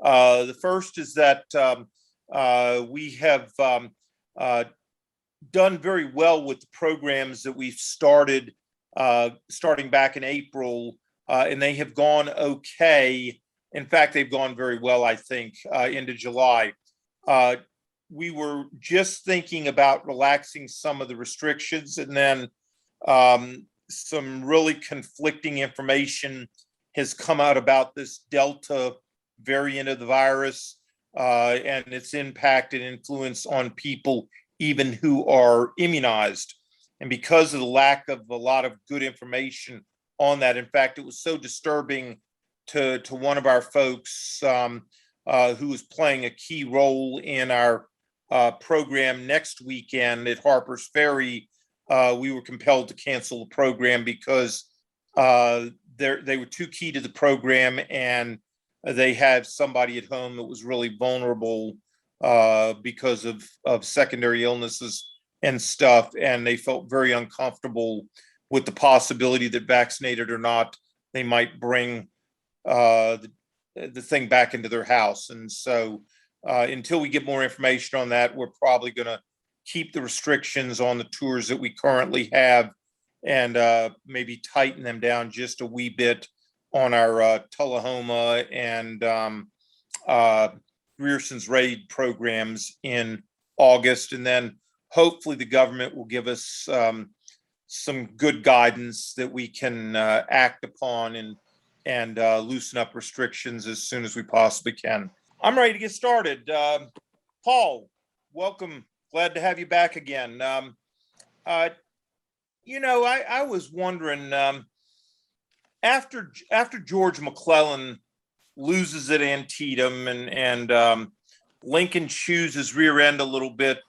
The first is that we have done very well with the programs that we've started starting back in April, and they have gone okay. In fact, they've gone very well, I think, into July. We were just thinking about relaxing some of the restrictions, and then some really conflicting information has come out about this Delta variant of the virus and its impact and influence on people even who are immunized. And because of the lack of a lot of good information on that, in fact, it was so disturbing to one of our folks who is playing a key role in our program next weekend at Harper's Ferry. We were compelled to cancel the program because they were too key to the program, and they had somebody at home that was really vulnerable because of secondary illnesses and stuff, and they felt very uncomfortable with the possibility that, vaccinated or not, they might bring the thing back into their house. And so until we get more information on that, we're probably going to keep the restrictions on the tours that we currently have and maybe tighten them down just a wee bit on our Tullahoma and Grierson's Raid programs in August. And then hopefully the government will give us some good guidance that we can act upon and loosen up restrictions as soon as we possibly can. I'm ready to get started. Paul, welcome. Glad to have you back again. I was wondering, after George McClellan loses at Antietam and Lincoln chews his rear end a little bit,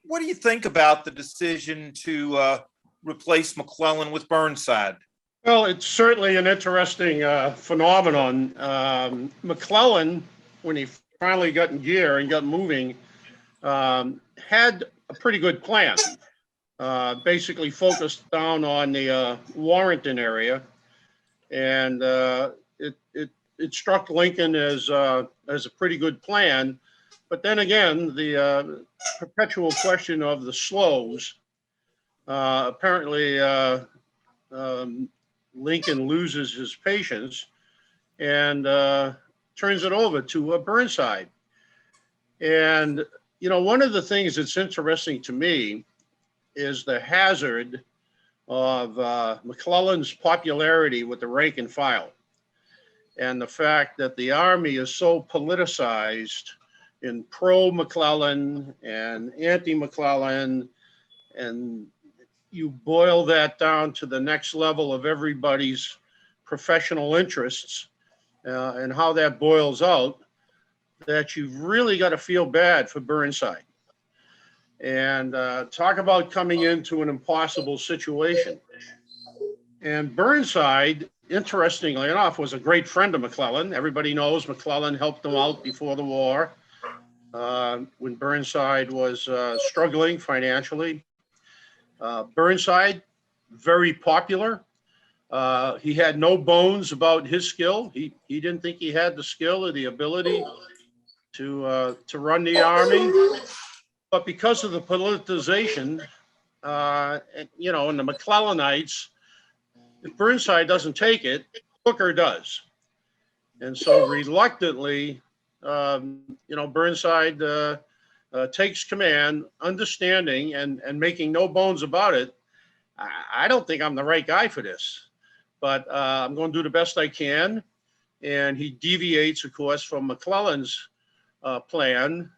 what do you think about the decision to replace McClellan with Burnside? Well, it's certainly an interesting phenomenon. McClellan, when he finally got in gear and got moving, had a pretty good plan. Basically focused down on the Warrenton area, and it struck Lincoln as a pretty good plan. But then again, the perpetual question of the slows. Apparently, Lincoln loses his patience and turns it over to Burnside. And, one of the things that's interesting to me is the hazard of McClellan's popularity with the rank and file, and the fact that the Army is so politicized in pro-McClellan and anti-McClellan, and you boil that down to the next level of everybody's professional interests and how that boils out, that you've really got to feel bad for Burnside. And talk about coming into an impossible situation. And Burnside, interestingly enough, was a great friend of McClellan. Everybody knows McClellan helped him out before the war when Burnside was struggling financially. Burnside, very popular. He had no bones about his skill. He didn't think he had the skill or the ability to run the Army. But because of the politicization, and the McClellanites, if Burnside doesn't take it, Hooker does. And so reluctantly, Burnside takes command, understanding and making no bones about it. I don't think I'm the right guy for this, but I'm going to do the best I can. And he deviates, of course, from McClellan's plan,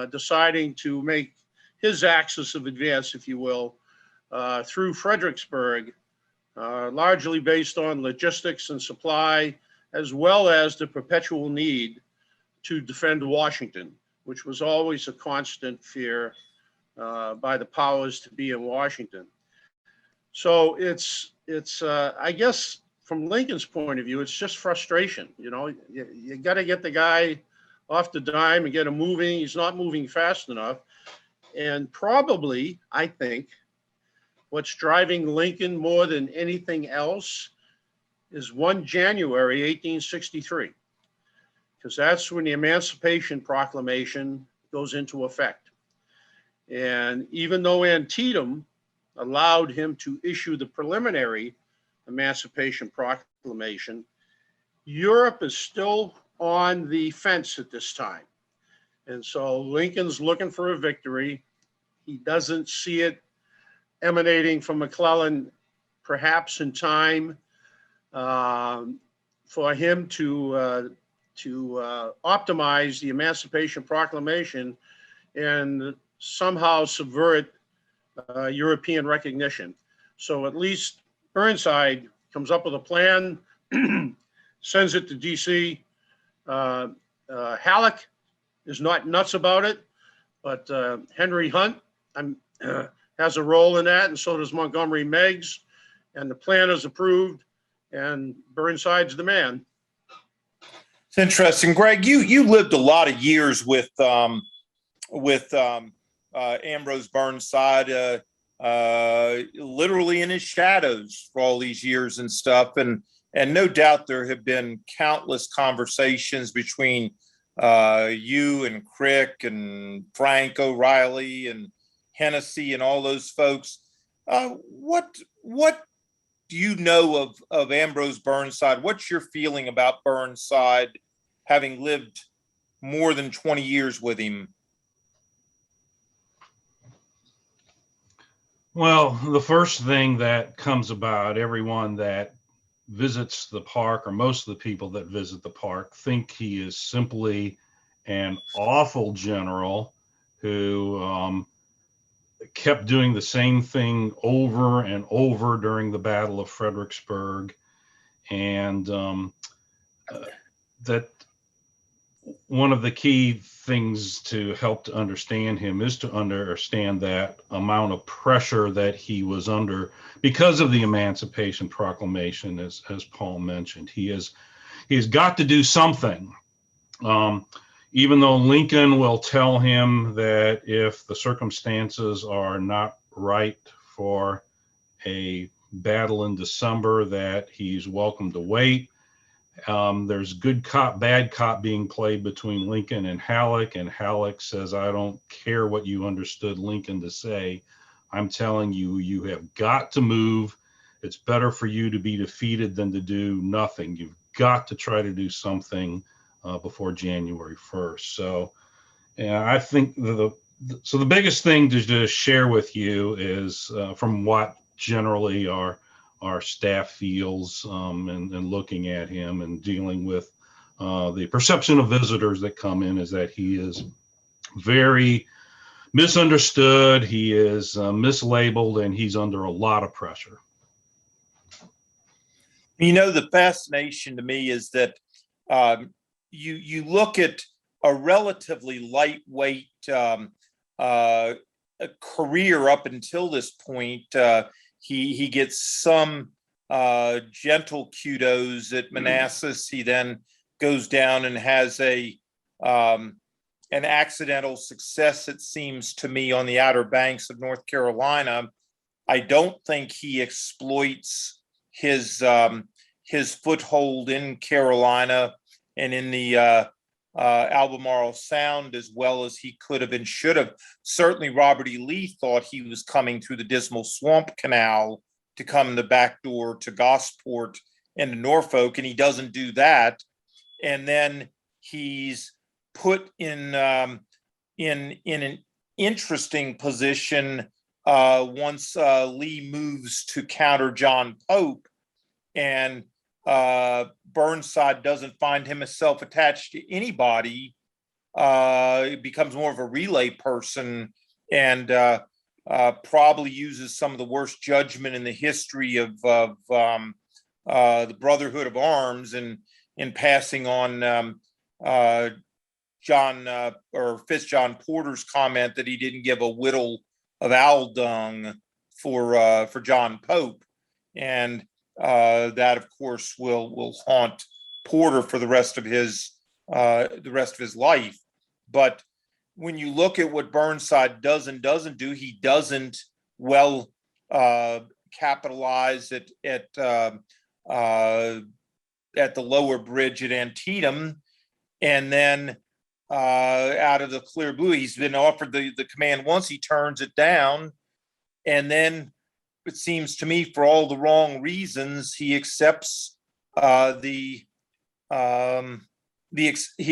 deciding to make his axis of advance, if you will, through Fredericksburg, largely based on logistics and supply, as well as the perpetual need to defend Washington, which was always a constant fear by the powers to be in Washington. So it's I guess from Lincoln's point of view, it's just frustration. You got to get the guy off the dime and get him moving. He's not moving fast enough. And probably, I think, what's driving Lincoln more than anything else is 1 January 1863. because that's when the Emancipation Proclamation goes into effect. And even though Antietam allowed him to issue the preliminary Emancipation Proclamation, Europe is still on the fence at this time. And so Lincoln's looking for a victory. He doesn't see it emanating from McClellan, perhaps in time for him to optimize the Emancipation Proclamation and somehow subvert European recognition. So at least Burnside comes up with a plan, sends it to DC. Halleck is not nuts about it, but Henry Hunt has a role in that, and so does Montgomery Meigs, and the plan is approved, and Burnside's the man. It's interesting, Greg. You lived a lot of years with Ambrose Burnside, literally in his shadows for all these years and stuff, and no doubt there have been countless conversations between you and Crick and Frank O'Reilly and Hennessy and all those folks. What do you know of Ambrose Burnside? What's your feeling about Burnside, having lived more than 20 years with him? Well, the first thing that comes about, everyone that visits the park, or most of the people that visit the park, think he is simply an awful general who kept doing the same thing over and over during the Battle of Fredericksburg, and that one of the key things to help to understand him is to understand that amount of pressure that he was under because of the Emancipation Proclamation, as Paul mentioned. He has got to do something. Even though Lincoln will tell him that if the circumstances are not right for a battle in December, that he's welcome to wait. There's good cop, bad cop being played between Lincoln and Halleck says, I don't care what you understood Lincoln to say. I'm telling you, you have got to move. It's better for you to be defeated than to do nothing. You've got to try to do something before January 1st. So yeah, I think the biggest thing to just share with you is from what generally our staff feels and looking at him and dealing with the perception of visitors that come in, is that he is very misunderstood, he is mislabeled, and he's under a lot of pressure. You know, the fascination to me is that you look at a relatively lightweight career up until this point. He gets some gentle kudos at Manassas. He then goes down and has an accidental success, it seems to me, on the Outer Banks of North Carolina. I don't think he exploits his foothold in Carolina and in the Albemarle Sound as well as he could have and should have. Certainly Robert E. Lee thought he was coming through the Dismal Swamp Canal to come the back door to Gosport and to Norfolk, and he doesn't do that. And then he's put in an interesting position once Lee moves to counter John Pope, and Burnside doesn't find himself attached to anybody. It becomes more of a relay person, and probably uses some of the worst judgment in the history of the Brotherhood of Arms in passing on John or Fitz-John Porter's comment that he didn't give a whittle of owl dung for John Pope, and that, of course, will haunt Porter for the rest of his life. But when you look at what Burnside does and doesn't do, he doesn't well capitalize at the lower bridge at Antietam, and then out of the clear blue, he's been offered the command once, he turns it down, and then it seems to me for all the wrong reasons, he accepts he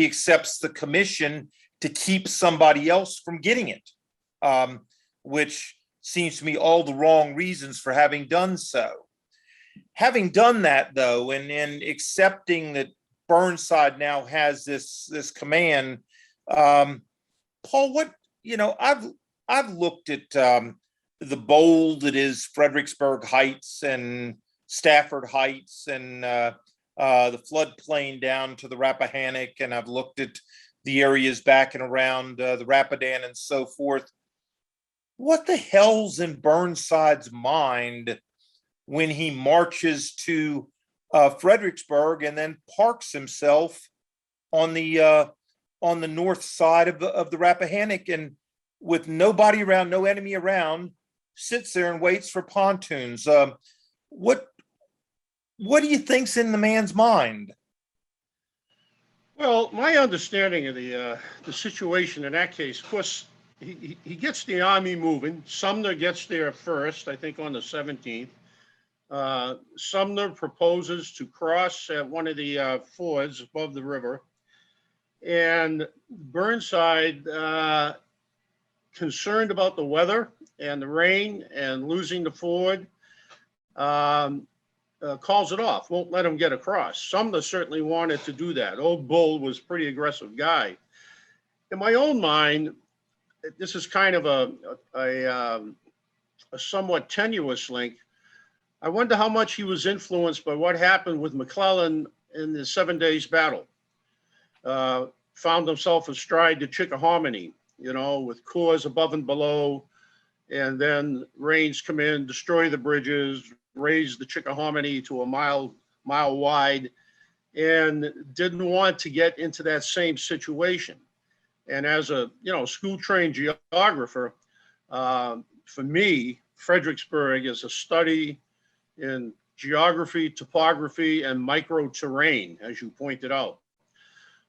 accepts the commission to keep somebody else from getting it, which seems to me all the wrong reasons for having done so. Having done that, though, and accepting that Burnside now has this command, Paul, I've looked at the bowl that is Fredericksburg Heights and Stafford Heights and the floodplain down to the Rappahannock, and I've looked at the areas back and around the Rapidan and so forth. What the hell's in Burnside's mind when he marches to Fredericksburg and then parks himself on the north side of the Rappahannock, and with nobody around, no enemy around, sits there and waits for pontoons? What do you think's in the man's mind? Well, my understanding of the situation in that case, of course, he gets the army moving. Sumner gets there first, I think on the 17th. Sumner proposes to cross at one of the fords above the river. And Burnside, concerned about the weather and the rain and losing the ford, calls it off, won't let him get across. Sumner certainly wanted to do that. Old Bull was a pretty aggressive guy. In my own mind, this is kind of a somewhat tenuous link. I wonder how much he was influenced by what happened with McClellan in the 7 Days Battle. Found himself astride the Chickahominy, with corps above and below, and then Rains come in, destroy the bridges, raise the Chickahominy to a mile wide, and didn't want to get into that same situation. And as a school-trained geographer, for me, Fredericksburg is a study in geography, topography, and micro-terrain, as you pointed out.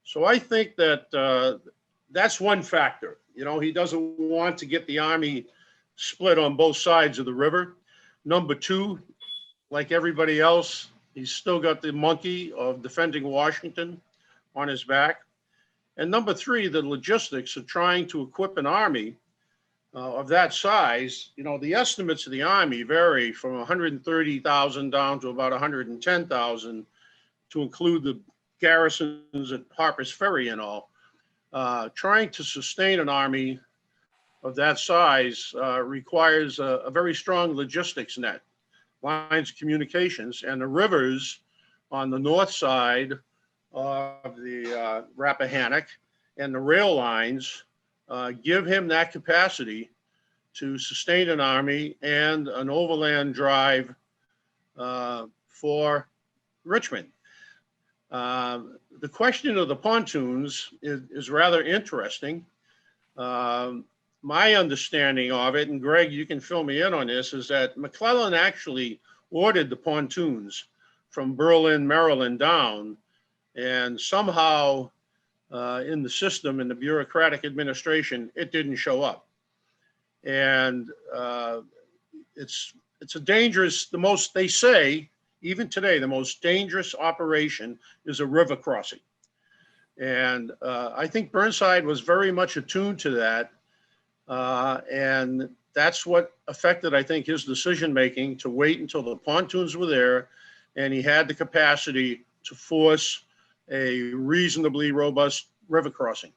So I think that that's one factor. He doesn't want to get the army split on both sides of the river. Number two, like everybody else, he's still got the monkey of defending Washington on his back. And number three, the logistics of trying to equip an army of that size. The estimates of the army vary from 130,000 down to about 110,000, to include the garrisons at Harper's Ferry and all. Trying to sustain an army of that size requires a very strong logistics net, lines of communications, and the rivers on the north side of the Rappahannock and the rail lines give him that capacity to sustain an army and an overland drive for Richmond. The question of the pontoons is rather interesting. My understanding of it, and Greg, you can fill me in on this, is that McClellan actually ordered the pontoons from Berlin, Maryland down, and somehow in the system, in the bureaucratic administration, it didn't show up. And it's a dangerous, they say, even today, the most dangerous operation is a river crossing. And I think Burnside was very much attuned to that. And that's what affected, I think, his decision-making to wait until the pontoons were there and he had the capacity to force a reasonably robust river crossing.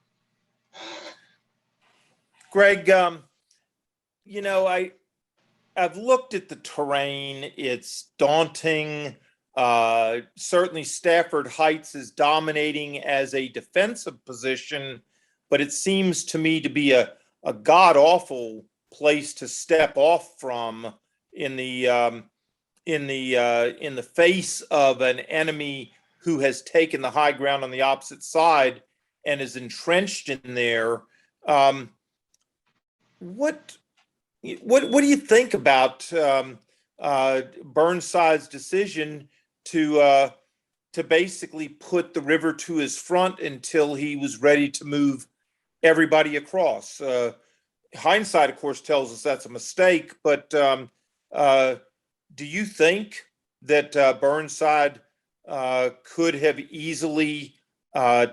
Greg, I've looked at the terrain. It's daunting. Certainly Stafford Heights is dominating as a defensive position, but it seems to me to be a god-awful place to step off from in the face of an enemy who has taken the high ground on the opposite side and is entrenched in there. What do you think about Burnside's decision to to basically put the river to his front until he was ready to move everybody across. Hindsight, of course, tells us that's a mistake, but do you think that Burnside could have easily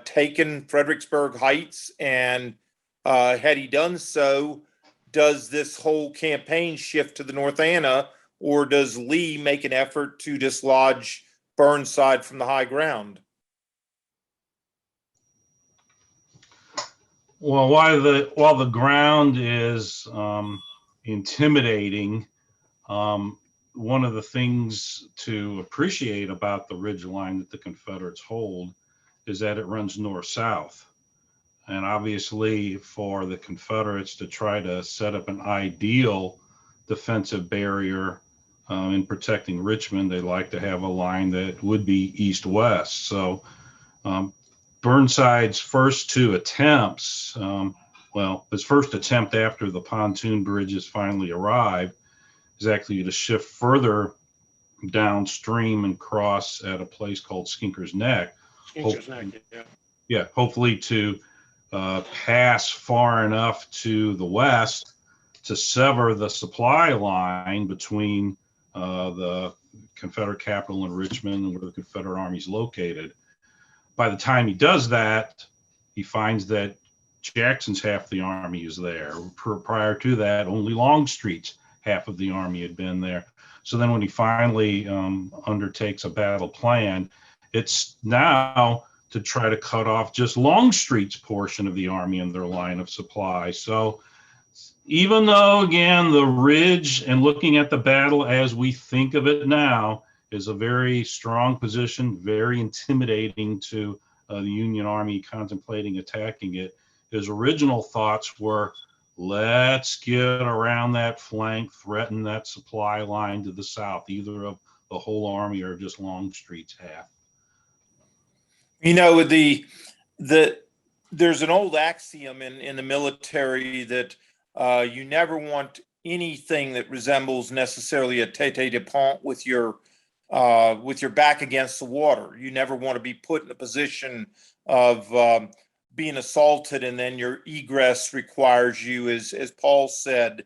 taken Fredericksburg Heights? And had he done so, does this whole campaign shift to the North Anna, or does Lee make an effort to dislodge Burnside from the high ground? Well, while the ground is intimidating, one of the things to appreciate about the ridge line that the Confederates hold is that it runs north-south. And obviously, for the Confederates to try to set up an ideal defensive barrier in protecting Richmond, they like to have a line that would be east-west. So Burnside's first two attempts, his first attempt after the pontoon bridges finally arrived is actually to shift further downstream and cross at a place called Skinker's Neck. Hopefully to pass far enough to the west to sever the supply line between the Confederate capital in Richmond and where the Confederate Army is located. By the time he does that, he finds that Jackson's half of the army is there. Prior to that, only Longstreet's half of the army had been there. So then when he finally undertakes a battle plan, it's now to try to cut off just Longstreet's portion of the army and their line of supply. So even though, again, the ridge and looking at the battle as we think of it now is a very strong position, very intimidating to the Union Army contemplating attacking it, his original thoughts were, let's get around that flank, threaten that supply line to the south, either of the whole army or just Longstreet's half. You know, there's an old axiom in the military that you never want anything that resembles necessarily a tete-de-pont with your back against the water. You never want to be put in a position of being assaulted, and then your egress requires you, as Paul said,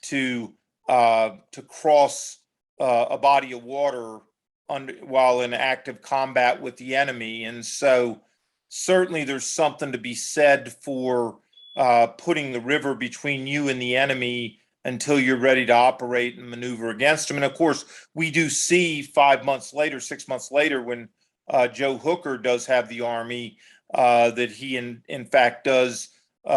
to cross a body of water while in active combat with the enemy. And so certainly there's something to be said for putting the river between you and the enemy until you're ready to operate and maneuver against them. And of course, we do see 5 months later, 6 months later, when Joe Hooker does have the army, that he in fact does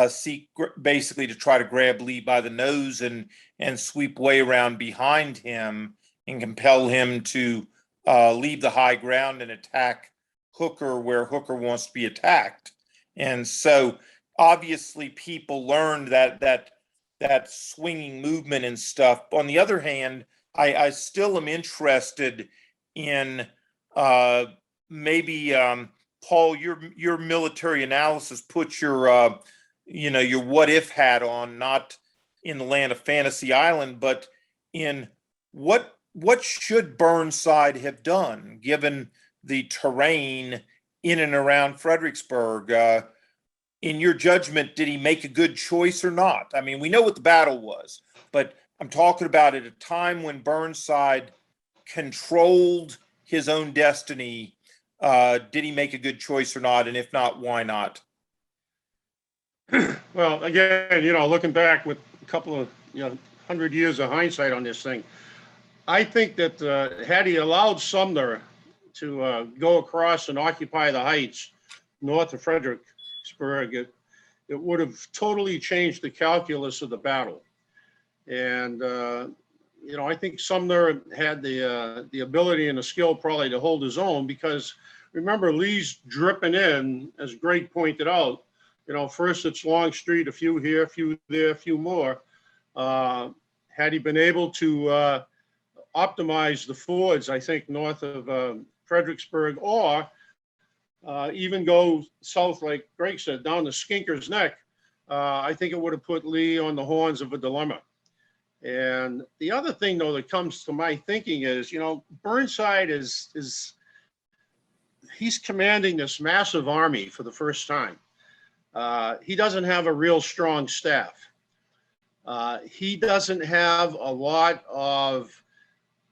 seek basically to try to grab Lee by the nose and sweep way around behind him and compel him to leave the high ground and attack Hooker where Hooker wants to be attacked. And so obviously people learned that swinging movement and stuff. On the other hand, I still am interested in maybe Paul, your military analysis puts your your what if hat on, not in the land of Fantasy Island, but in what should Burnside have done given the terrain in and around Fredericksburg? In your judgment, did he make a good choice or not? I mean, we know what the battle was, but I'm talking about at a time when Burnside controlled his own destiny. Did he make a good choice or not? And if not, why not? Well, again, looking back with a couple of 100 years of hindsight on this thing, I think that had he allowed Sumner to go across and occupy the heights north of Fredericksburg, it would have totally changed the calculus of the battle. And I think Sumner had the ability and the skill probably to hold his own, because remember, Lee's dripping in, as Greg pointed out. First it's Longstreet, a few here, a few there, a few more. Had he been able to optimize the fords, I think, north of Fredericksburg, or even go south, like Greg said, down to Skinker's Neck, I think it would have put Lee on the horns of a dilemma. And the other thing, though, that comes to my thinking is, Burnside is he's commanding this massive army for the first time. He doesn't have a real strong staff. He doesn't have a lot of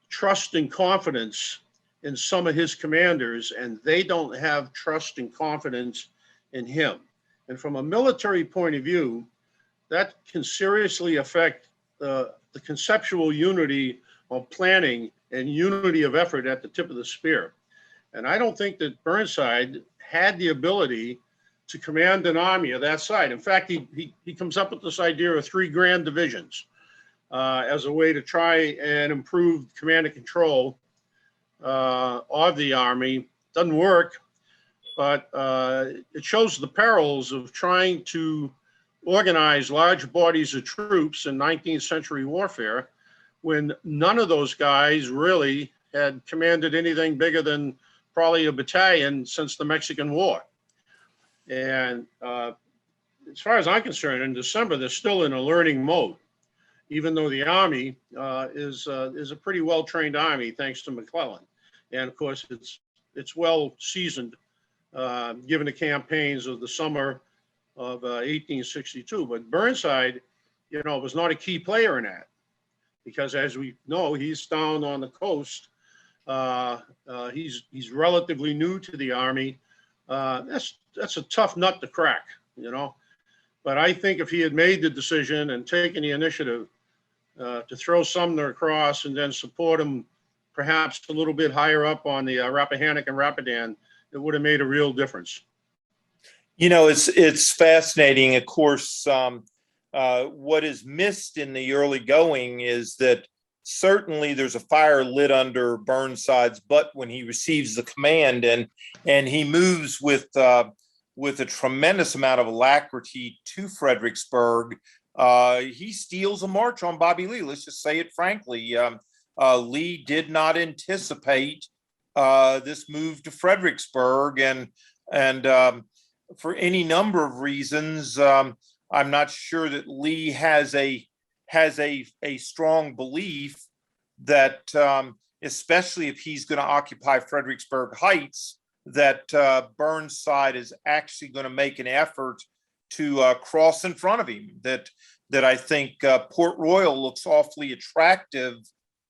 trust and confidence in some of his commanders, and they don't have trust and confidence in him. And from a military point of view, that can seriously affect the conceptual unity of planning and unity of effort at the tip of the spear. And I don't think that Burnside had the ability to command an army of that size. In fact, he comes up with this idea of 3 grand divisions as a way to try and improve command and control of the army. Doesn't work, but it shows the perils of trying to organize large bodies of troops in 19th century warfare when none of those guys really had commanded anything bigger than probably a battalion since the Mexican War. And as far as I'm concerned, in December, they're still in a learning mode, even though the Army is a pretty well-trained Army, thanks to McClellan. And of course, it's well seasoned, given the campaigns of the summer of 1862. But Burnside, was not a key player in that, because as we know, he's down on the coast. He's relatively new to the Army. That's a tough nut to crack, But I think if he had made the decision and taken the initiative to throw Sumner across and then support him perhaps a little bit higher up on the Rappahannock and Rapidan, it would have made a real difference. It's fascinating. Of course, what is missed in the early going is that certainly there's a fire lit under Burnside's butt when he receives the command, and he moves with a tremendous amount of alacrity to Fredericksburg. He steals a march on Bobby Lee. Let's just say it frankly. Lee did not anticipate this move to Fredericksburg, and for any number of reasons, I'm not sure that Lee has a strong belief that, especially if he's going to occupy Fredericksburg Heights, that Burnside is actually going to make an effort to cross in front of him. That I think Port Royal looks awfully attractive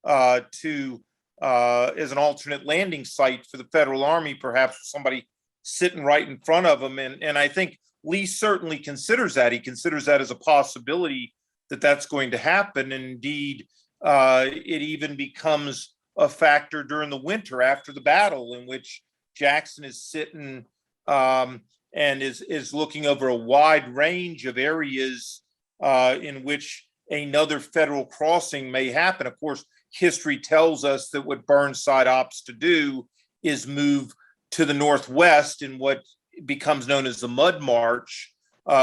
to as an alternate landing site for the Federal Army, perhaps with somebody sitting right in front of him. And I think Lee certainly considers that. He considers that as a possibility that's going to happen. And indeed, it even becomes a factor during the winter after the battle, in which Jackson is sitting and is looking over a wide range of areas in which another Federal crossing may happen. Of course, history tells us that what Burnside opts to do is move to the northwest in what becomes known as the Mud March,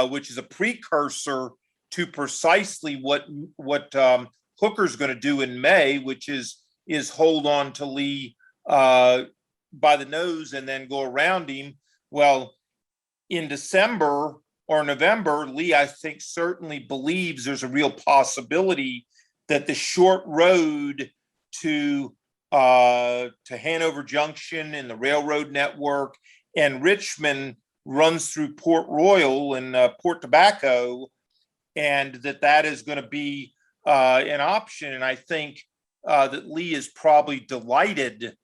which is a precursor to precisely what Hooker's going to do in May, which is hold on to Lee by the nose and then go around him. Well, in December or November, Lee, I think, certainly believes there's a real possibility that the short road to Hanover Junction and the railroad network and Richmond runs through Port Royal and Port Tobacco, and that is going to be an option. And I think that Lee is probably delighted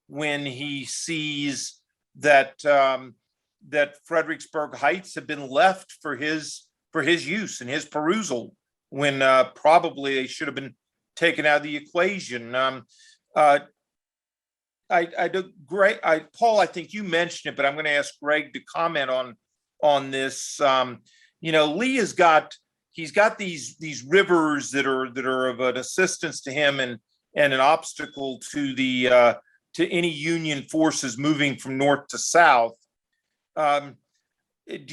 when he sees that that Fredericksburg Heights have been left for his use and his perusal, when probably they should have been taken out of the equation. Paul, I think you mentioned it, but I'm going to ask Greg to comment on this. Lee he's got these rivers that are of an assistance to him and an obstacle to any Union forces moving from north to south. Do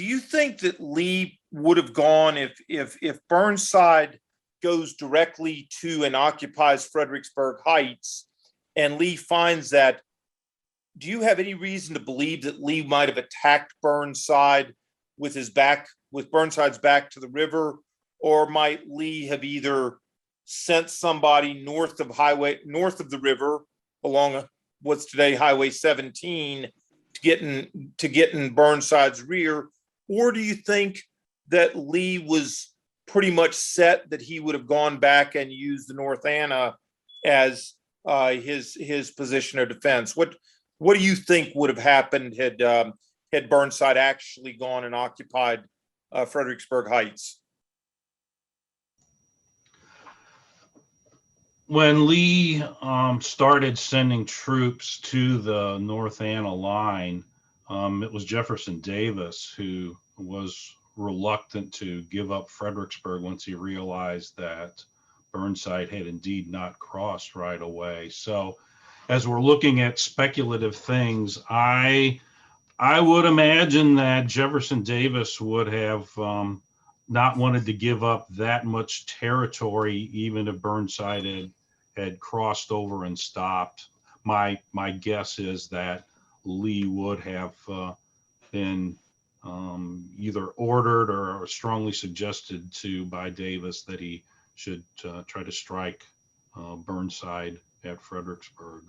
you think that Lee would have gone if Burnside goes directly to and occupies Fredericksburg Heights, and Lee finds that? Do you have any reason to believe that Lee might have attacked Burnside with Burnside's back to the river, or might Lee have either sent somebody north of the river along what's today Highway 17 to get in Burnside's rear? Or do you think that Lee was pretty much set that he would have gone back and used the North Anna as his position of defense? What do you think would have happened had Burnside actually gone and occupied Fredericksburg Heights? When Lee started sending troops to the North Anna line, it was Jefferson Davis who was reluctant to give up Fredericksburg once he realized that Burnside had indeed not crossed right away. So as we're looking at speculative things, I would imagine that Jefferson Davis would have not wanted to give up that much territory, even if Burnside had crossed over and stopped. My guess is that Lee would have been either ordered or strongly suggested to by Davis that he should try to strike Burnside at Fredericksburg.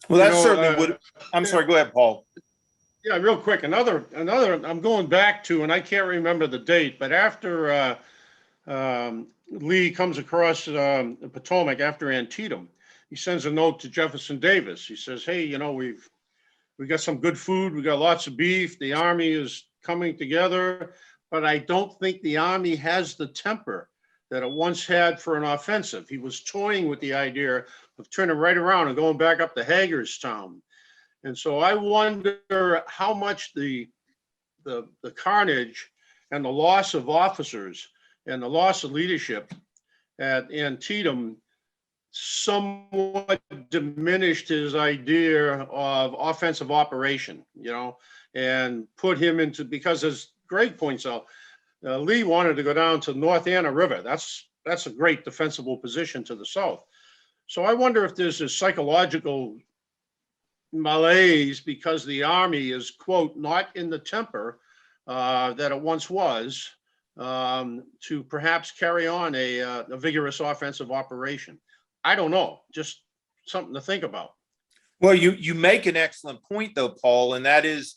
Well, that certainly would. I'm sorry. Go ahead, Paul. Yeah, real quick. Another. I'm going back to, and I can't remember the date, but after Lee comes across the Potomac after Antietam, he sends a note to Jefferson Davis. He says, "Hey, we got some good food. We got lots of beef. The army is coming together, but I don't think the army has the temper that it once had for an offensive." He was toying with the idea of turning right around and going back up to Hagerstown. And so I wonder how much the carnage and the loss of officers and the loss of leadership at Antietam somewhat diminished his idea of offensive operation, and put him into, because as Greg points out, Lee wanted to go down to North Anna River. That's a great defensible position to the south. So I wonder if there's a psychological malaise because the army is, quote, not in the temper that it once was, to perhaps carry on a vigorous offensive operation. I don't know, just something to think about. Well, you make an excellent point, though, Paul, and that is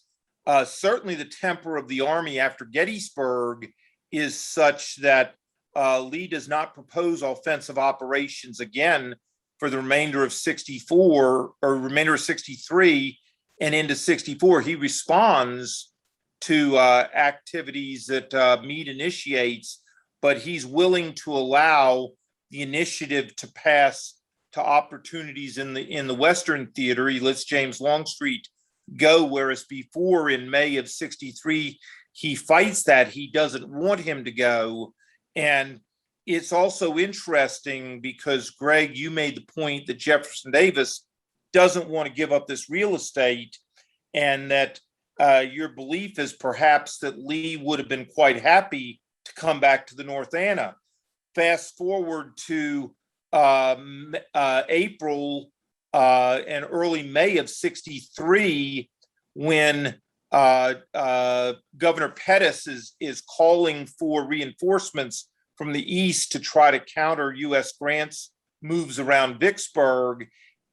certainly the temper of the army after Gettysburg is such that Lee does not propose offensive operations again for the remainder of 64 or remainder of 63 and into 64. He responds to activities that Meade initiates, but he's willing to allow the initiative to pass to opportunities in the Western theater. He lets James Longstreet go, whereas before in May of 63, he fights that. He doesn't want him to go. And it's also interesting because, Greg, you made the point that Jefferson Davis doesn't want to give up this real estate, and that your belief is perhaps that Lee would have been quite happy to come back to the North Anna. Fast forward to April and early May of 63, when Governor Pettus is calling for reinforcements from the east to try to counter U.S. Grant's moves around Vicksburg.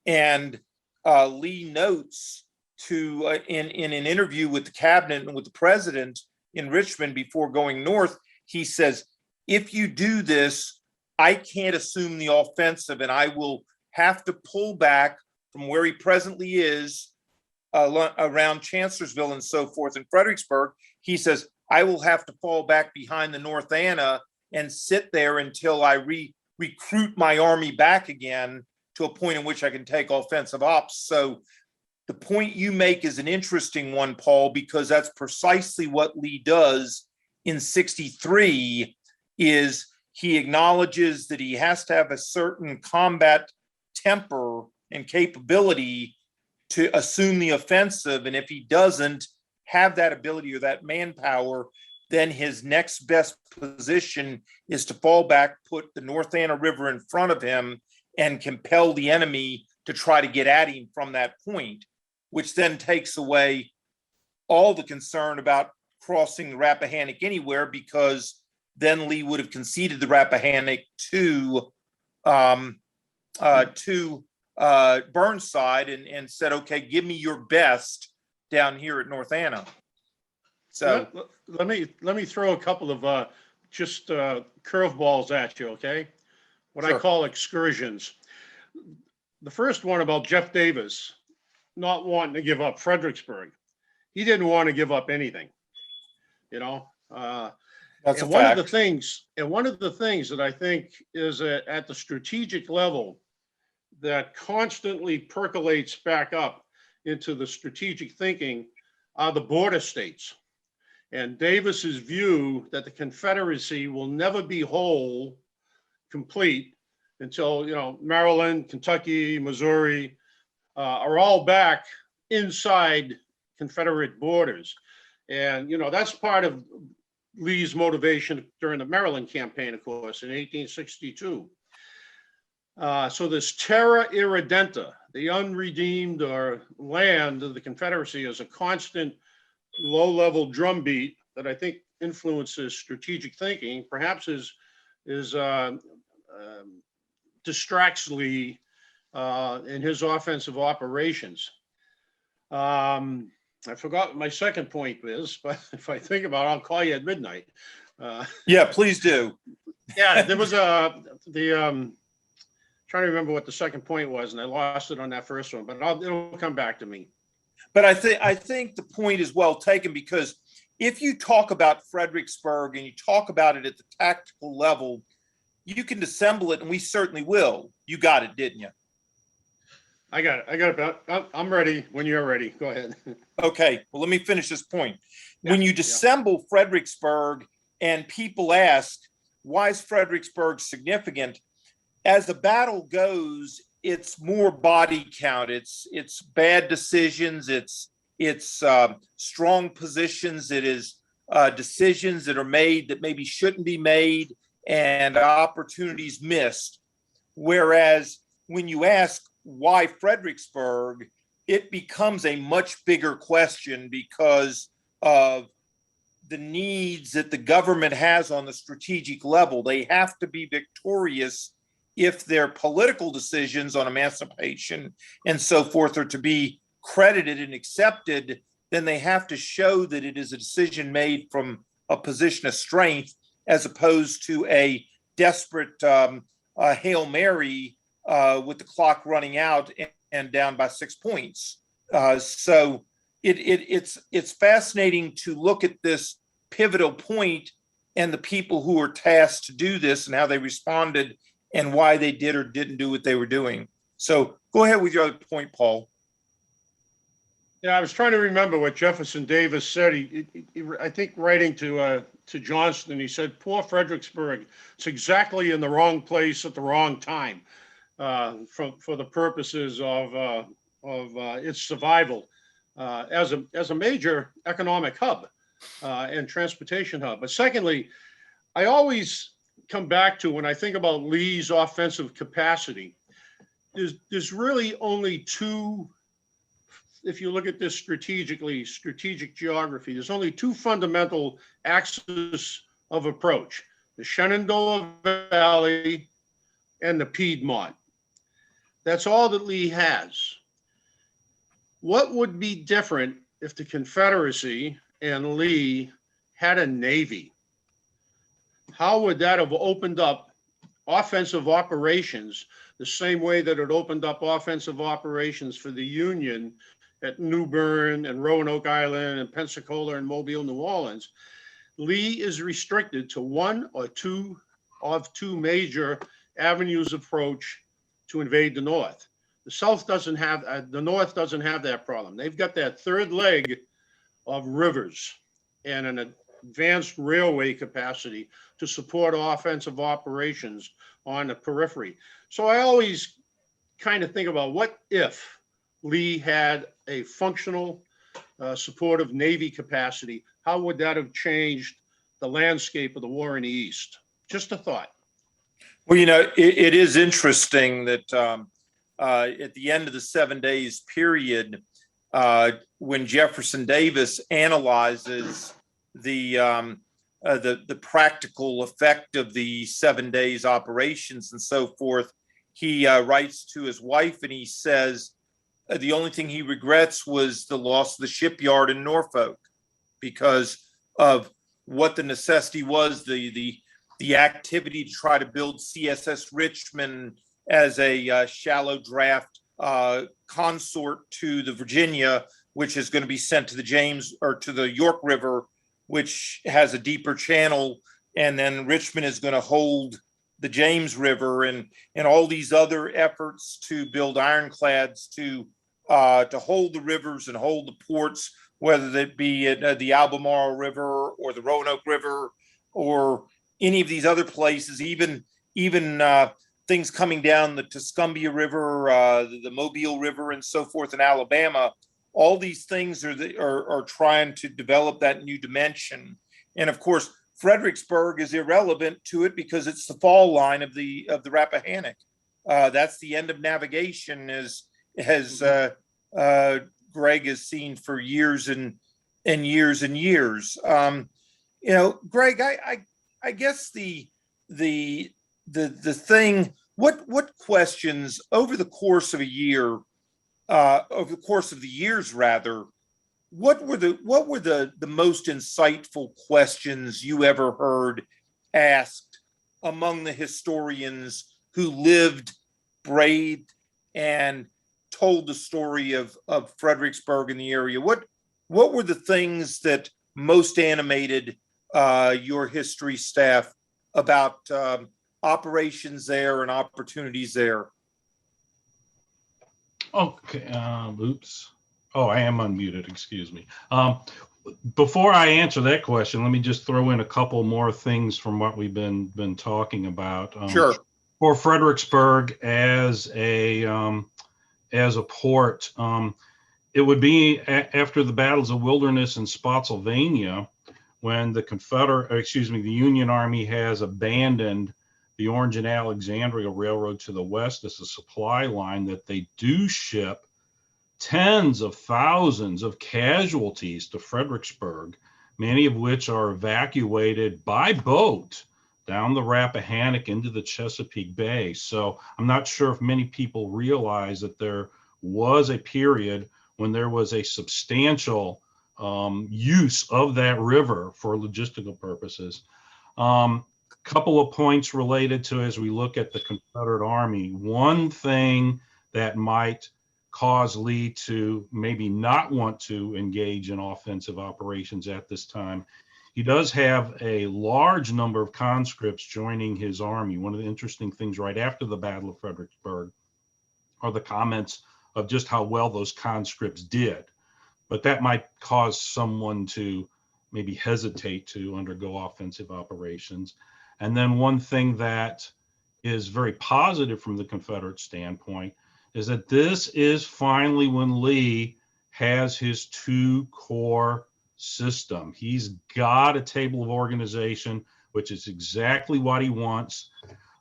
And Lee notes in an interview with the cabinet and with the president in Richmond before going north, he says, "If you do this, I can't assume the offensive, and I will have to pull back from where he presently is around Chancellorsville and so forth in Fredericksburg." He says, "I will have to fall back behind the North Anna and sit there until I recruit my army back again to a point in which I can take offensive ops." So the point you make is an interesting one, Paul, because that's precisely what Lee does in 63, is he acknowledges that he has to have a certain combat temper and capability to assume the offensive. And if he doesn't have that ability or that manpower, then his next best position is to fall back, put the North Anna River in front of him, and compel the enemy to try to get at him from that point, which then takes away all the concern about crossing the Rappahannock anywhere, because then Lee would have conceded the Rappahannock to Burnside and said, okay, give me your best down here at North Anna. So let me throw a couple of just curveballs at you, okay? What I Sure. call excursions. The first one about Jeff Davis not wanting to give up Fredericksburg. He didn't want to give up anything, you know. that's a And one of the fact. things that I think is at the strategic level that constantly percolates back up into the strategic thinking are the border states. And Davis's view that the Confederacy will never be whole, complete, until, you know, Maryland, Kentucky, Missouri are all back inside Confederate borders. And, you know, that's part of Lee's motivation during the Maryland campaign, of course, in 1862. So this terra irredenta, the unredeemed or land of the Confederacy, is a constant low-level drumbeat that I think influences strategic thinking, perhaps distracts Lee in his offensive operations. I forgot what my second point is, but if I think about it, I'll call you at midnight. Yeah, please do. Yeah, there was trying to remember what the second point was, and I lost it on that first one, but it'll come back to me. But I think the point is well taken, because if you talk about Fredericksburg and you talk about it at the tactical level, you can dissemble it, and we certainly will. You got it, didn't you? I got it. I'm ready when you're ready. Go ahead. Okay, well, let me finish this point. Yeah, When you dissemble Fredericksburg and people ask, why is Fredericksburg significant? As the battle goes, it's more body count. It's bad decisions. It's strong positions. It is decisions that are made that maybe shouldn't be made, and opportunities missed. Whereas when you ask why Fredericksburg, it becomes a much bigger question because of the needs that the government has on the strategic level. They have to be victorious if their political decisions on emancipation and so forth are to be credited and accepted. Then they have to show that it is a decision made from a position of strength, as opposed to a desperate Hail Mary with the clock running out and down by 6 points. So it's fascinating to look at this pivotal point and the people who were tasked to do this and how they responded and why they did or didn't do what they were doing. So go ahead with your other point, Paul. Yeah, I was trying to remember what Jefferson Davis said. He I think, writing to Johnston, he said, "Poor Fredericksburg, it's exactly in the wrong place at the wrong time for the purposes of its survival as a major economic hub and transportation hub." But secondly, I always come back to, when I think about Lee's offensive capacity, there's really only two. If you look at this strategically, strategic geography, there's only two fundamental axes of approach: the Shenandoah Valley and the Piedmont. That's all that Lee has. What would be different if the Confederacy and Lee had a Navy? How would that have opened up offensive operations the same way that it opened up offensive operations for the Union at New Bern and Roanoke Island and Pensacola and Mobile, New Orleans? Lee is restricted to one or two of two major avenues of approach to invade the North. The North doesn't have that problem. They've got that third leg of rivers and an advanced railway capacity to support offensive operations on the periphery. So I always kind of think about, what if Lee had a functional, supportive Navy capacity? How would that have changed the landscape of the war in the East? Just a thought. Well, you know, it is interesting that at the end of the 7 days period, when Jefferson Davis analyzes the practical effect of the 7 days operations and so forth, he writes to his wife and he says the only thing he regrets was the loss of the shipyard in Norfolk because of what the necessity was, the activity to try to build CSS Richmond as a shallow draft consort to the Virginia, which is going to be sent to the James or to the York River, which has a deeper channel, and then Richmond is going to hold the James River, and all these other efforts to build ironclads to hold the rivers and hold the ports, whether that be at the Albemarle River or the Roanoke River or any of these other places, even things coming down the Tuscumbia River, the Mobile River, and so forth in Alabama. All these things are trying to develop that new dimension. And of course, Fredericksburg is irrelevant to it because it's the fall line of the Rappahannock. That's the end of navigation, as Greg has seen for years and years and years. Greg, I guess the thing, what questions over the course of a year, over the course of the years rather, what were the most insightful questions you ever heard asked among the historians who lived, braved, and told the story of Fredericksburg and the area? What were the things that most animated your history staff about operations there and opportunities there? Okay, oops. Oh, I am unmuted, excuse me. Before I answer that question, let me just throw in a couple more things from what we've been talking about. Sure. For Fredericksburg as a port, it would be after the battles of Wilderness and Spotsylvania, when the Union Army has abandoned the Orange and Alexandria Railroad to the west as a supply line, that they do ship tens of thousands of casualties to Fredericksburg, many of which are evacuated by boat down the Rappahannock into the Chesapeake Bay. So I'm not sure if many people realize that there was a period when there was a substantial use of that river for logistical purposes. Couple of points related to, as we look at the Confederate Army, one thing that might cause Lee to maybe not want to engage in offensive operations at this time, he does have a large number of conscripts joining his army. One of the interesting things right after the Battle of Fredericksburg are the comments of just how well those conscripts did. But that might cause someone to maybe hesitate to undergo offensive operations. And then one thing that is very positive from the Confederate standpoint is that this is finally when Lee has his two corps system. He's got a table of organization, which is exactly what he wants.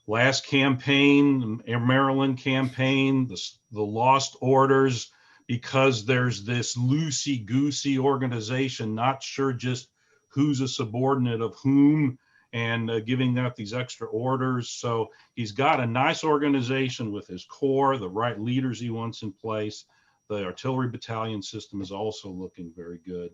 Last campaign, Maryland campaign, the lost orders, because there's this loosey-goosey organization, not sure just who's a subordinate of whom, and giving out these extra orders. So he's got a nice organization with his corps, the right leaders he wants in place. The artillery battalion system is also looking very good.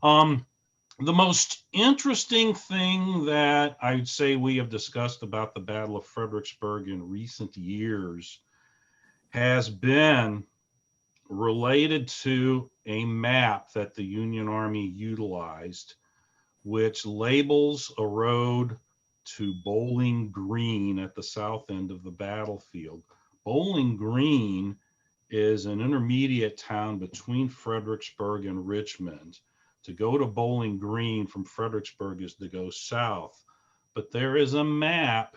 The most interesting thing that I'd say we have discussed about the Battle of Fredericksburg in recent years has been related to a map that the Union Army utilized, which labels a road to Bowling Green at the south end of the battlefield. Bowling Green is an intermediate town between Fredericksburg and Richmond. To go to Bowling Green from Fredericksburg is to go south. But there is a map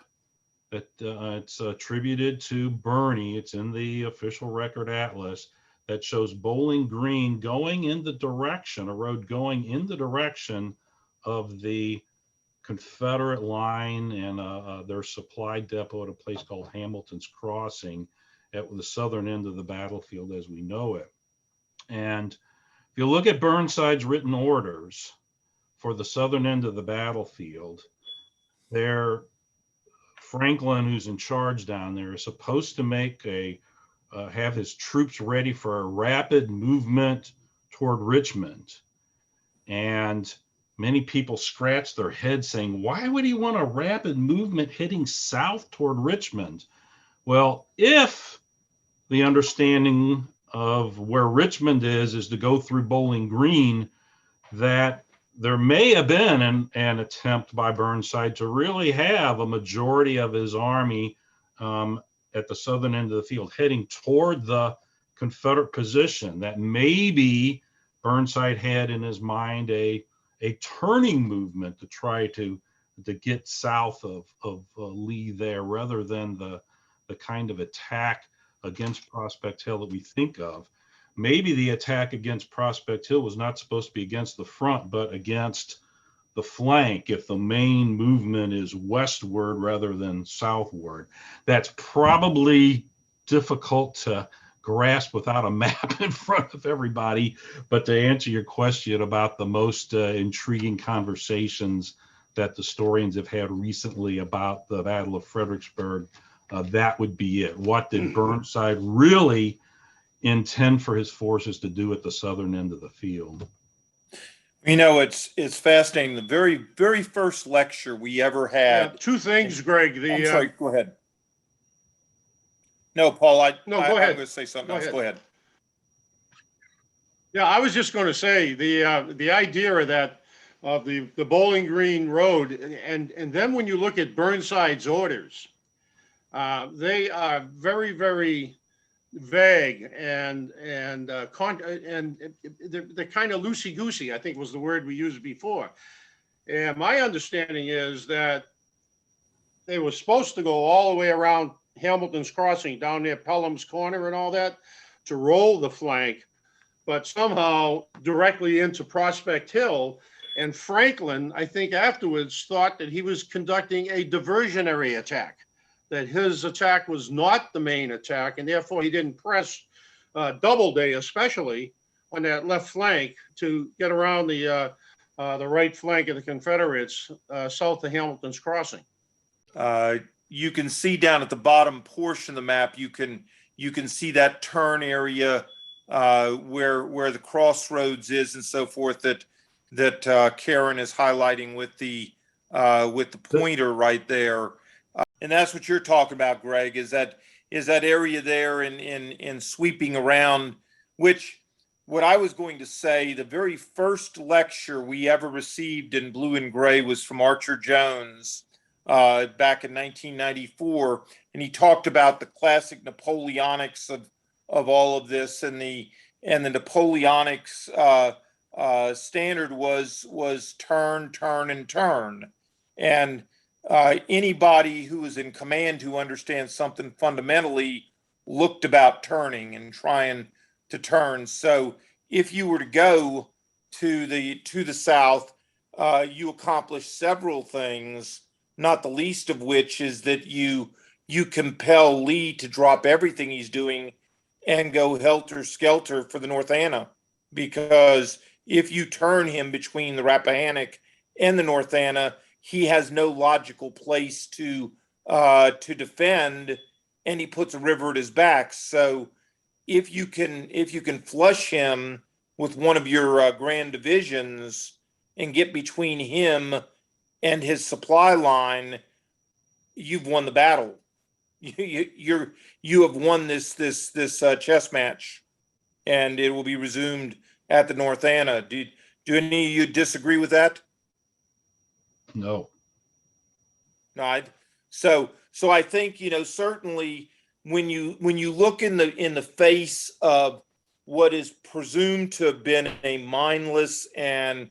that it's attributed to Birney. It's in the official record atlas that shows Bowling Green going in the direction, a road going in the direction of the Confederate line and their supply depot at a place called Hamilton's Crossing at the southern end of the battlefield as we know it. And if you look at Burnside's written orders for the southern end of the battlefield, they're Franklin, who's in charge down there, is supposed to have his troops ready for a rapid movement toward Richmond. And many people scratch their heads saying, why would he want a rapid movement heading south toward Richmond? Well, if the understanding of where Richmond is to go through Bowling Green, that there may have been an attempt by Burnside to really have a majority of his army at the southern end of the field heading toward the Confederate position, that maybe Burnside had in his mind a turning movement to try to get south of Lee there, rather than the kind of attack against Prospect Hill that we think of. Maybe the attack against Prospect Hill was not supposed to be against the front, but against the flank, if the main movement is westward rather than southward. That's probably difficult to grasp without a map in front of everybody. But to answer your question about the most intriguing conversations that the historians have had recently about the Battle of Fredericksburg, that would be it. What did Burnside really intend for his forces to do at the southern end of the field? You know, it's fascinating. The very, very first lecture we ever had. Two things, Greg. I'm sorry, go ahead. No, Paul, go I'm ahead. going to say something else. Go ahead. Yeah, I was just going to say the idea of that, of the Bowling Green Road, and then when you look at Burnside's orders, they are very, very vague and they're kind of loosey-goosey, I think was the word we used before. And my understanding is that they were supposed to go all the way around Hamilton's Crossing down near Pelham's Corner and all that to roll the flank, but somehow directly into Prospect Hill. And Franklin, I think afterwards, thought that he was conducting a diversionary attack, that his attack was not the main attack, and therefore he didn't press Doubleday, especially on that left flank, to get around the right flank of the Confederates south of Hamilton's Crossing. You can see down at the bottom portion of the map, you can see that turn area where the crossroads is and so forth that Karen is highlighting with the pointer right there. And that's what you're talking about, Greg, is that area there in sweeping around, which what I was going to say, the very first lecture we ever received in blue and gray was from Archer Jones back in 1994. And he talked about the classic Napoleonics of all of this, and the Napoleonics standard was turn, turn, and turn. And anybody who is in command who understands something fundamentally looked about turning and trying to turn. So if you were to go to the south, you accomplish several things, not the least of which is that you compel Lee to drop everything he's doing and go helter-skelter for the North Anna. Because if you turn him between the Rappahannock and the North Anna, he has no logical place to defend, and he puts a river at his back. So if you can flush him with one of your grand divisions and get between him and his supply line, you've won the battle. You have won this chess match, and it will be resumed at the North Anna. Do any of you disagree with that? No. No. So I think, certainly when you look in the face of what is presumed to have been a mindless and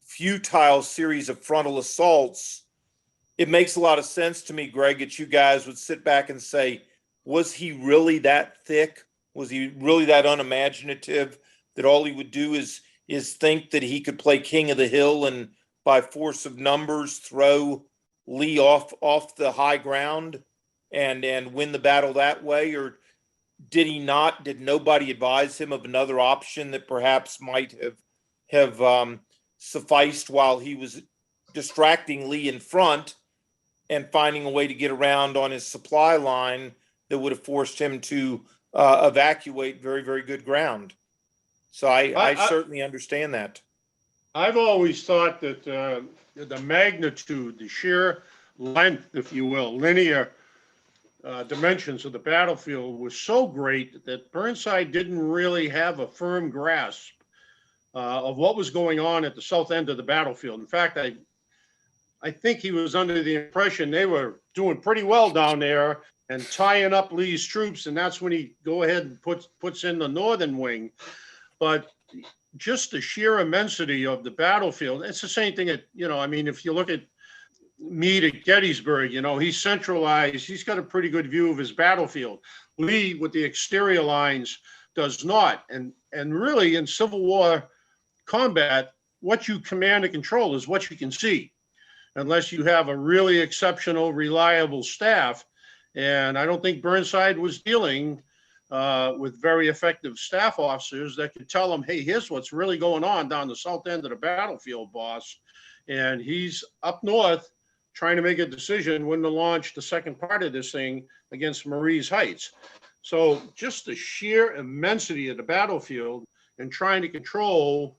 futile series of frontal assaults, it makes a lot of sense to me, Greg, that you guys would sit back and say, was he really that thick? Was he really that unimaginative that all he would do is think that he could play king of the hill and by force of numbers throw Lee off the high ground and win the battle that way? Or did he not? Did nobody advise him of another option that perhaps might have sufficed while he was distracting Lee in front and finding a way to get around on his supply line that would have forced him to evacuate very, very good ground. So I certainly understand that. I've always thought that the magnitude, the sheer length, if you will, linear dimensions of the battlefield was so great that Burnside didn't really have a firm grasp of what was going on at the south end of the battlefield. In fact, I think he was under the impression they were doing pretty well down there and tying up Lee's troops, and that's when he go ahead and puts in the northern wing. But just the sheer immensity of the battlefield, it's the same thing if you look at Meade at Gettysburg, he's centralized. He's got a pretty good view of his battlefield. Lee, with the exterior lines, does not. And really, in Civil War combat, what you command and control is what you can see, unless you have a really exceptional, reliable staff. And I don't think Burnside was dealing with very effective staff officers that could tell him, hey, here's what's really going on down the south end of the battlefield, boss. And he's up north trying to make a decision when to launch the second part of this thing against Marie's Heights. So just the sheer immensity of the battlefield and trying to control,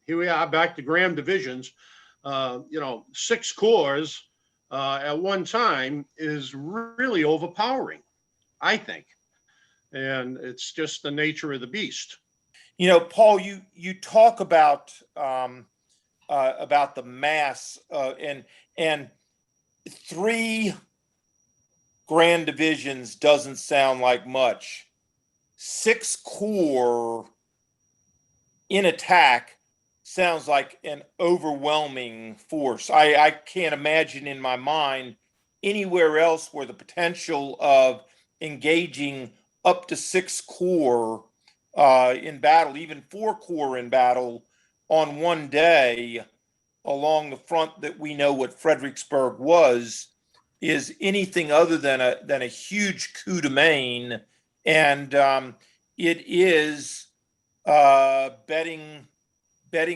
here we are back to Graham divisions, 6 corps at one time is really overpowering, I think. And it's just the nature of the beast. Paul, you talk about the mass and 3 grand divisions doesn't sound like much. 6 corps in attack sounds like an overwhelming force. I can't imagine in my mind anywhere else where the potential of engaging up to 6 corps in battle, even 4 corps in battle on one day along the front that we know what Fredericksburg was, is anything other than a huge coup de main. And it is betting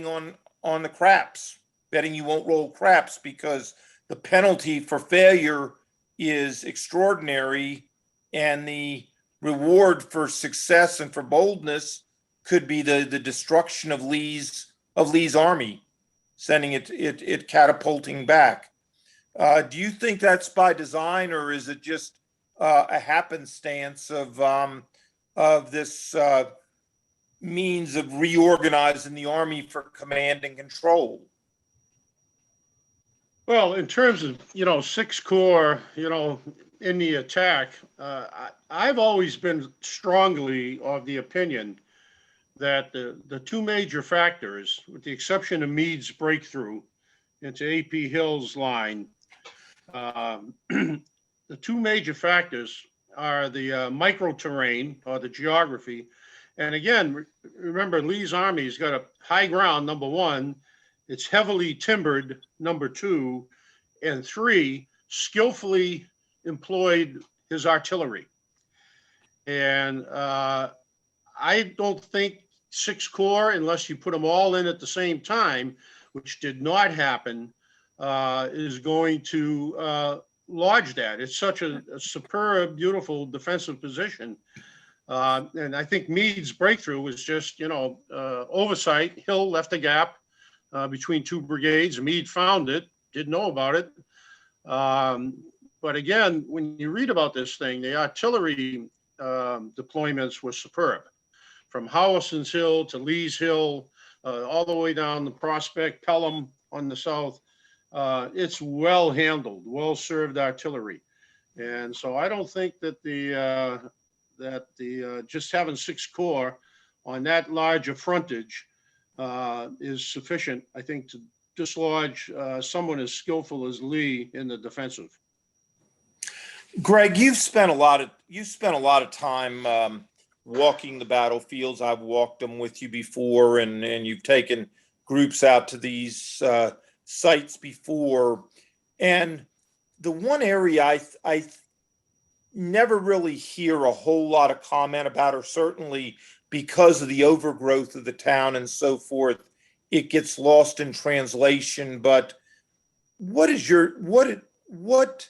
on the craps, betting you won't roll craps, because the penalty for failure is extraordinary, and the reward for success and for boldness could be the destruction of Lee's army, sending it catapulting back. Do you think that's by design, or is it just a happenstance of this means of reorganizing the army for command and control? Well, in terms of 6 corps, in the attack, I've always been strongly of the opinion that the 2 major factors, with the exception of Meade's breakthrough into A.P. Hill's line, the 2 major factors are the micro-terrain, or the geography. And again, remember, Lee's army's got a high ground, number 1. It's heavily timbered, number 2. And 3, skillfully employed his artillery. And I don't think 6 corps, unless you put them all in at the same time, which did not happen, is going to lodge that. It's such a superb, beautiful defensive position. And I think Meade's breakthrough was just, oversight. Hill left a gap between 2 brigades. Meade found it, didn't know about it. But again, when you read about this thing, the artillery deployments were superb. From Howelson's Hill to Lee's Hill, all the way down the Prospect, Pelham on the south. It's well handled, well served artillery. And so I don't think that the just having 6 corps on that large a frontage is sufficient, I think, to dislodge someone as skillful as Lee in the defensive. Greg, you've spent a lot of time walking the battlefields. I've walked them with you before, and you've taken groups out to these sites before. And the one area I never really hear a whole lot of comment about, or certainly because of the overgrowth of the town and so forth, it gets lost in translation. But what what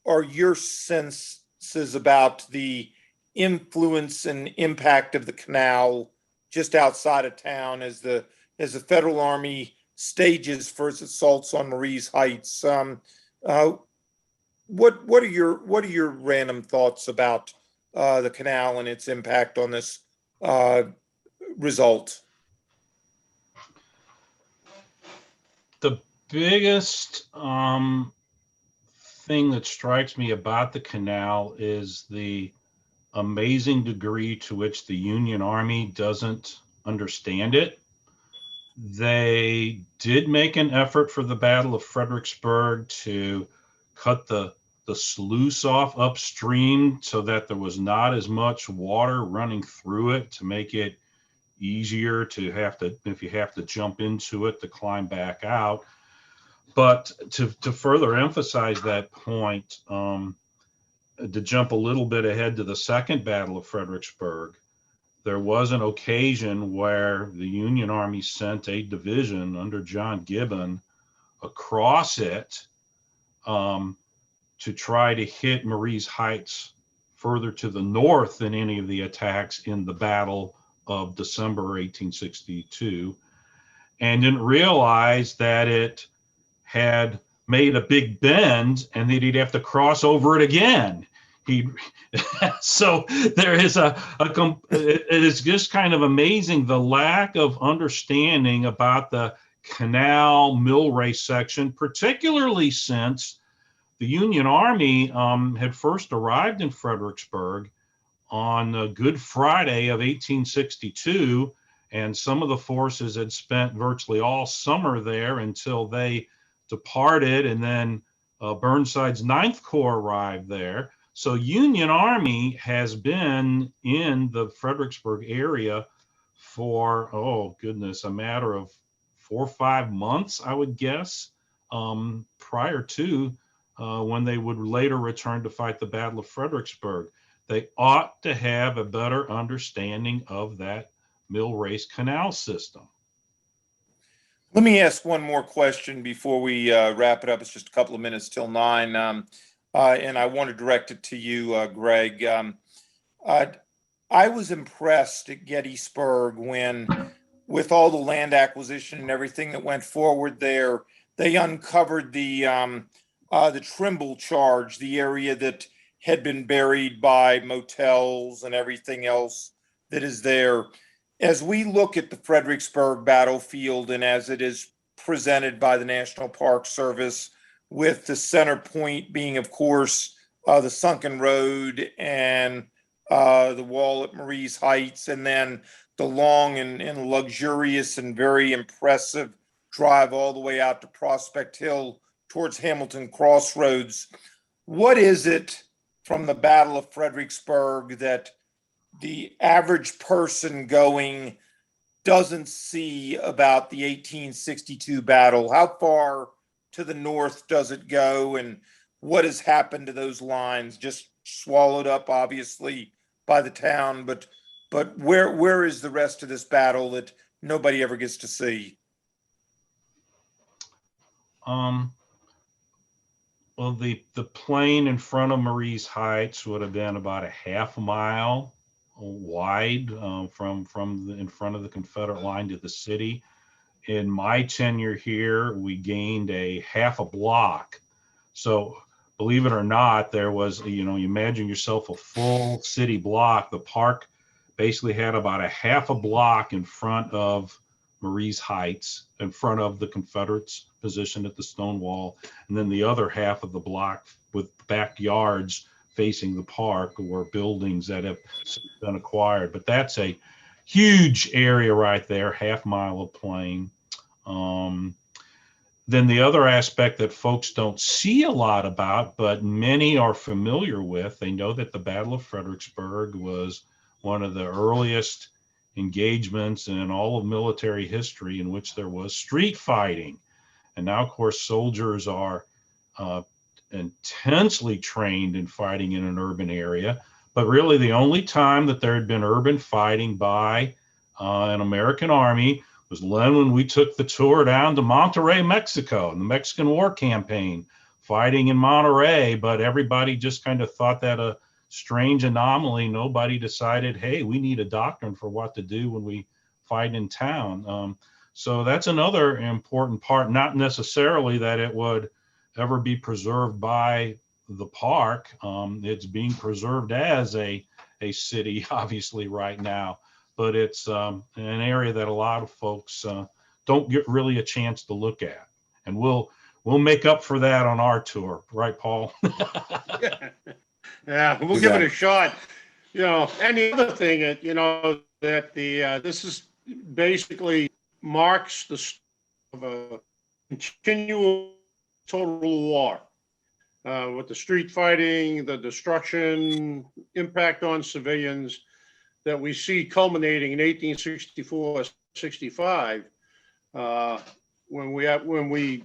are your senses about the influence and impact of the canal just outside of town as the Federal Army stages for its assaults on Marie's Heights? What are your random thoughts about the canal and its impact on this result? The biggest thing that strikes me about the canal is the amazing degree to which the Union Army doesn't understand it. They did make an effort for the Battle of Fredericksburg to cut the sluice off upstream so that there was not as much water running through it, to make it easier to have to, if you have to jump into it, to climb back out. But to further emphasize that point, to jump a little bit ahead to the Second Battle of Fredericksburg, there was an occasion where the Union Army sent a division under John Gibbon across it to try to hit Marie's Heights further to the north than any of the attacks in the Battle of December 1862, and didn't realize that it had made a big bend and that he'd have to cross over it again. So there is it is just kind of amazing, the lack of understanding about the canal mill race section, particularly since the Union Army had first arrived in Fredericksburg on Good Friday of 1862, and some of the forces had spent virtually all summer there until they departed, and then Burnside's 9th Corps arrived there. So Union Army has been in the Fredericksburg area for, oh goodness, a matter of 4 or 5 months, I would guess, prior to when they would later return to fight the Battle of Fredericksburg. They ought to have a better understanding of that mill race canal system. Let me ask one more question before we wrap it up. It's just a couple of minutes till 9. And I want to direct it to you, Greg. I was impressed at Gettysburg when, with all the land acquisition and everything that went forward there, they uncovered the Trimble charge, the area that had been buried by motels and everything else that is there. As we look at the Fredericksburg battlefield and as it is presented by the National Park Service, with the center point being, of course, the sunken road and the wall at Marie's Heights, and then the long and luxurious and very impressive drive all the way out to Prospect Hill towards Hamilton Crossroads. What is it from the Battle of Fredericksburg that the average person going doesn't see about the 1862 battle? How far to the north does it go, and what has happened to those lines? Just swallowed up, obviously, by the town, but where is the rest of this battle that nobody ever gets to see? Well, the plain in front of Marie's Heights would have been about a half mile wide from in front of the Confederate line to the city. In my tenure here, we gained a half a block. So believe it or not, there was, you imagine yourself a full city block. The park basically had about a half a block in front of Marie's Heights, in front of the Confederates positioned at the stone wall. And then the other half of the block with backyards facing the park were buildings that have been acquired. But that's a huge area right there, half mile of plain. Then the other aspect that folks don't see a lot about, but many are familiar with, they know that the Battle of Fredericksburg was one of the earliest engagements in all of military history in which there was street fighting. And now, of course, soldiers are intensely trained in fighting in an urban area. But really, the only time that there had been urban fighting by an American army was when we took the tour down to Monterrey, Mexico, in the Mexican War campaign, fighting in Monterey, but everybody just kind of thought that a strange anomaly. Nobody decided, hey, we need a doctrine for what to do when we fight in town. So that's another important part, not necessarily that it would ever be preserved by the park. It's being preserved as a city, obviously, right now, but it's an area that a lot of folks don't get really a chance to look at. And we'll make up for that on our tour, right, Paul? Yeah, we'll give it a shot. You know, and the other thing that, you know, that this is basically marks the start of a continual total war with the street fighting, the destruction, impact on civilians that we see culminating in 1864-65 when we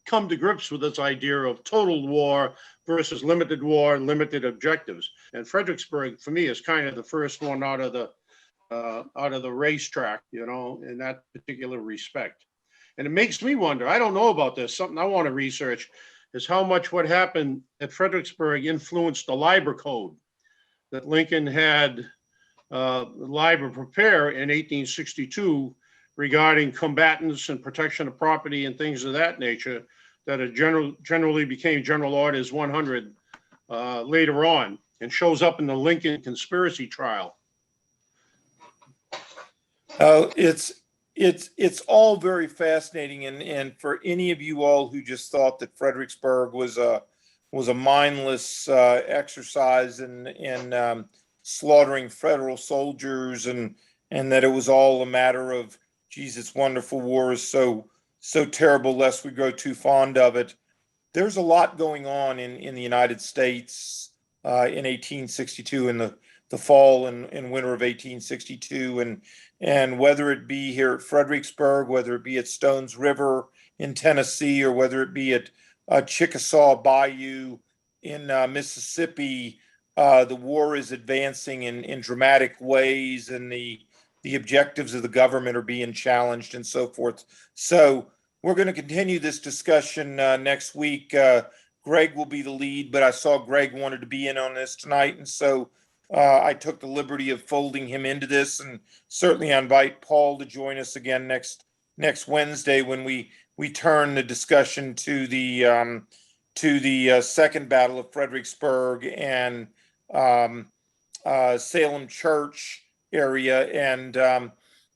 come to grips with this idea of total war versus limited war, limited objectives. And Fredericksburg, for me, is kind of the first one out of the racetrack, you know, in that particular respect. And it makes me wonder, I don't know about this, something I want to research is how much what happened at Fredericksburg influenced the Liber Code that Lincoln had Liber prepare in 1862 regarding combatants and protection of property and things of that nature that generally became General Orders 100 later on and shows up in the Lincoln conspiracy trial. It's all very fascinating, and for any of you all who just thought that Fredericksburg was a mindless exercise in slaughtering federal soldiers and that it was all a matter of, geez, this wonderful war is so terrible lest we grow too fond of it. There's a lot going on in the United States in 1862, in the fall and winter of 1862, and whether it be here at Fredericksburg, whether it be at Stones River in Tennessee, or whether it be at Chickasaw Bayou in Mississippi, the war is advancing in dramatic ways, and the objectives of the government are being challenged and so forth. So we're going to continue this discussion next week. Greg will be the lead, but I saw Greg wanted to be in on this tonight, and so I took the liberty of folding him into this, and certainly I invite Paul to join us again next Wednesday when we turn the discussion to the Second Battle of Fredericksburg and Salem Church area, and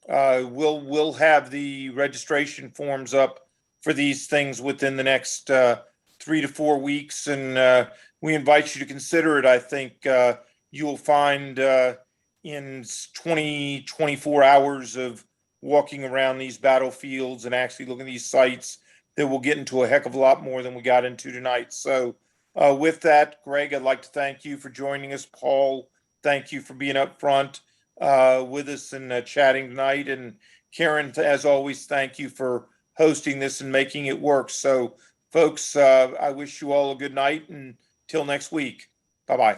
we'll have the registration forms up for these things within the next 3 to 4 weeks, and we invite you to consider it. I think you will find in 24 hours of walking around these battlefields and actually looking at these sites that we'll get into a heck of a lot more than we got into tonight. So with that, Greg, I'd like to thank you for joining us. Paul, thank you for being up front with us and chatting tonight. And Karen, as always, thank you for hosting this and making it work. So folks, I wish you all a good night, and till next week. Bye-bye.